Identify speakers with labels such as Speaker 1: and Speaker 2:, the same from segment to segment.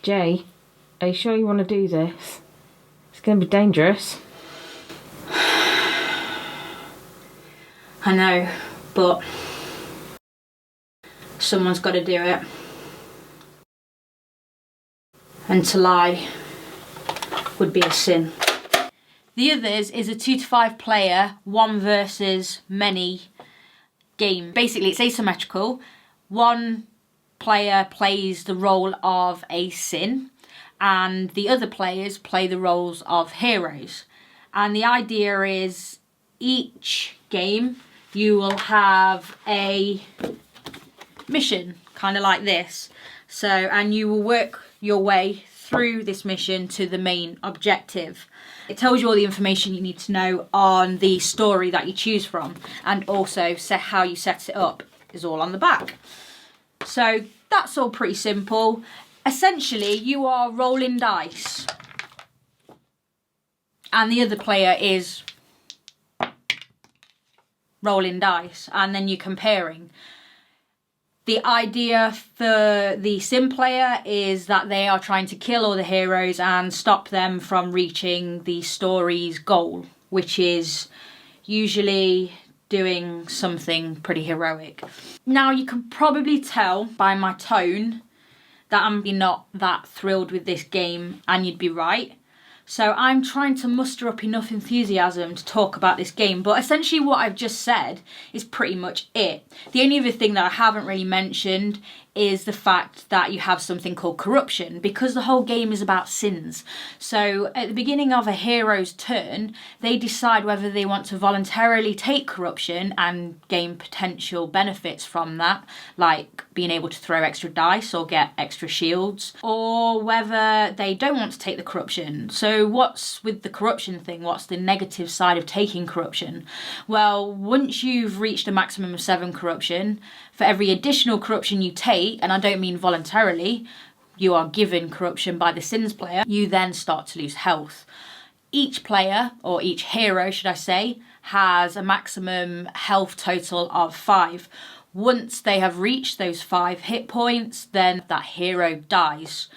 Speaker 1: Jay, are you sure you want to do this? It's going to be dangerous.
Speaker 2: I know, but someone's got to do it. And to lie would be a sin. The others is a 2 to 5 player, one versus many game. Basically, it's asymmetrical. One player plays the role of a sin, and the other players play the roles of heroes. And the idea is each game you will have a mission, kind of like this. So, and you will work your way through this mission to the main objective. It tells you all the information you need to know on the story that you choose from, and also how you set it up is all on the back. So that's all pretty simple. Essentially, you are rolling dice, and the other player is rolling dice, and then you're comparing. The idea for the sim player is that they are trying to kill all the heroes and stop them from reaching the story's goal, which is usually doing something pretty heroic. Now, you can probably tell by my tone that I'm not that thrilled with this game, and you'd be right. So I'm trying to muster up enough enthusiasm to talk about this game, but essentially what I've just said is pretty much it. The only other thing that I haven't really mentioned is the fact that you have something called corruption, because the whole game is about sins. So at the beginning of a hero's turn, they decide whether they want to voluntarily take corruption and gain potential benefits from that, like being able to throw extra dice or get extra shields, or whether they don't want to take the corruption. So what's with the corruption thing? What's the negative side of taking corruption? Well, once you've reached a maximum of 7 corruption, for every additional corruption you take, and I don't mean voluntarily, you are given corruption by the sins player, you then start to lose health. Each player, or each hero should I say, has a maximum health total of 5. Once they have reached those 5 hit points, then that hero dies,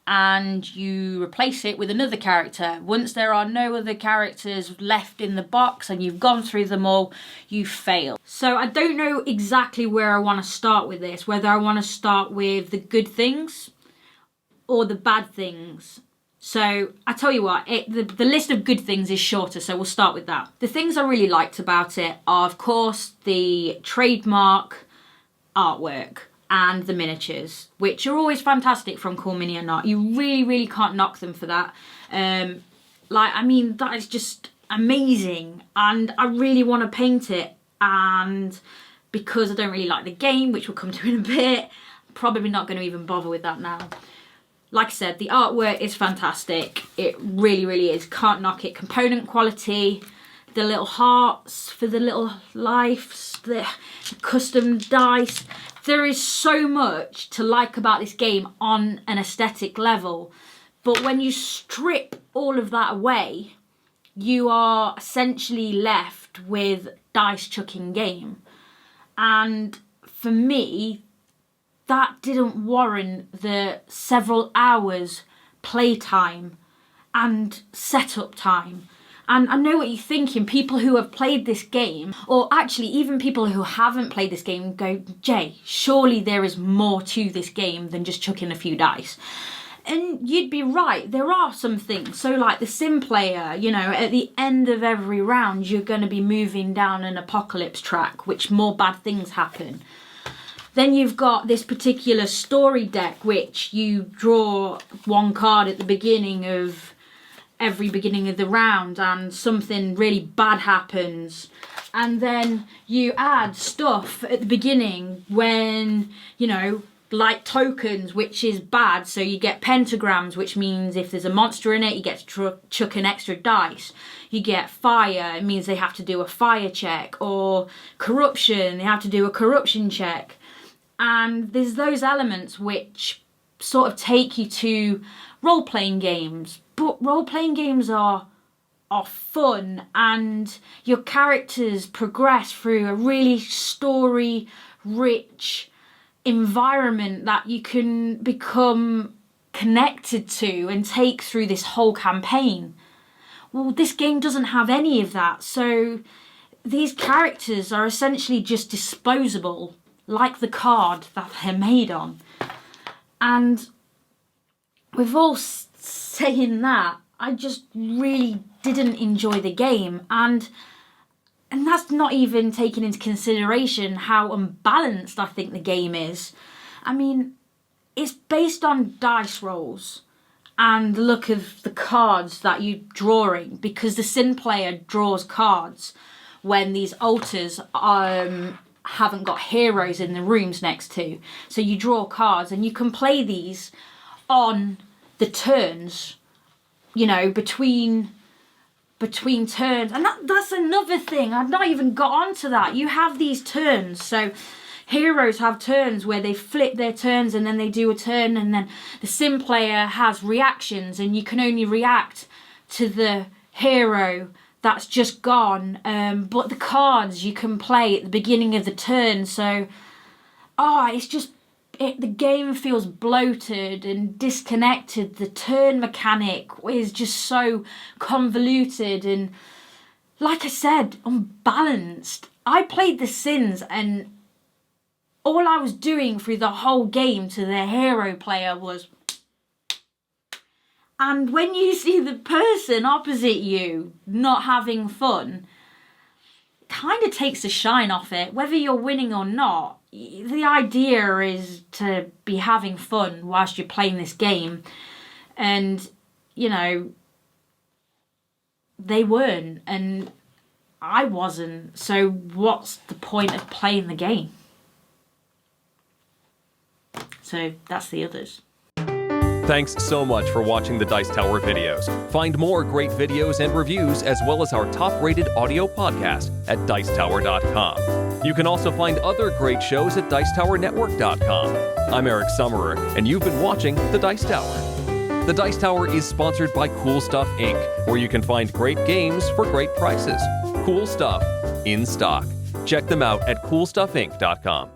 Speaker 2: and you replace it with another character. Once there are no other characters left in the box and you've gone through them all, you fail. So I don't know exactly where I want to start with this, whether I want to start with the good things or the bad things. So I tell you what, the list of good things is shorter, so we'll start with that. The things I really liked about it are, of course, the trademark artwork and the miniatures, which are always fantastic from Cool Mini and Art. You really, really can't knock them for that. That is just amazing, and I really want to paint it, and because I don't really like the game, which we'll come to in a bit, I'm probably not going to even bother with that now. Like I said, the artwork is fantastic. It really, really is. Can't knock it. Component quality, the little hearts for the little lives, the custom dice. There is so much to like about this game on an aesthetic level, but when you strip all of that away, you are essentially left with dice chucking game. And for me, that didn't warrant the several hours playtime and setup time. And I know what you're thinking, people who have played this game, or actually even people who haven't played this game, go, Jay, surely there is more to this game than just chucking a few dice. And you'd be right, there are some things. So like the sim player, you know, at the end of every round, you're going to be moving down an apocalypse track, which more bad things happen. Then you've got this particular story deck, which you draw one card at the beginning of every beginning of the round and something really bad happens, and then you add stuff at the beginning when, you know, like tokens, which is bad, so you get pentagrams, which means if there's a monster in it you get to chuck an extra dice. You get fire, it means they have to do a fire check, or corruption, they have to do a corruption check. And there's those elements which sort of take you to role-playing games. But role-playing games are fun, and your characters progress through a really story-rich environment that you can become connected to and take through this whole campaign. Well, this game doesn't have any of that, so these characters are essentially just disposable, like the card that they're made on. And with all saying that, I just really didn't enjoy the game, and that's not even taking into consideration how unbalanced I think the game is. I mean, it's based on dice rolls and the look of the cards that you're drawing, because the Sin player draws cards when these altars haven't got heroes in the rooms next to. So you draw cards and you can play these on the turns, you know, between turns. And that's another thing, I've not even got onto that. You have these turns, so heroes have turns where they flip their turns and then they do a turn, and then the Sim player has reactions and you can only react to the hero that's just gone, but the cards you can play at the beginning of the turn. So it's just the game feels bloated and disconnected. The turn mechanic is just so convoluted and, like I said, unbalanced. I played The Sins and all I was doing through the whole game to the hero player was... And when you see the person opposite you not having fun, it kind of takes the shine off it. Whether you're winning or not, the idea is to be having fun whilst you're playing this game. And, you know, they weren't, and I wasn't. So what's the point of playing the game? So that's the others.
Speaker 3: Thanks so much for watching the Dice Tower videos. Find more great videos and reviews, as well as our top-rated audio podcast at Dicetower.com. You can also find other great shows at Dicetowernetwork.com. I'm Eric Summerer, and you've been watching The Dice Tower. The Dice Tower is sponsored by Cool Stuff Inc., where you can find great games for great prices. Cool stuff in stock. Check them out at CoolStuffInc.com.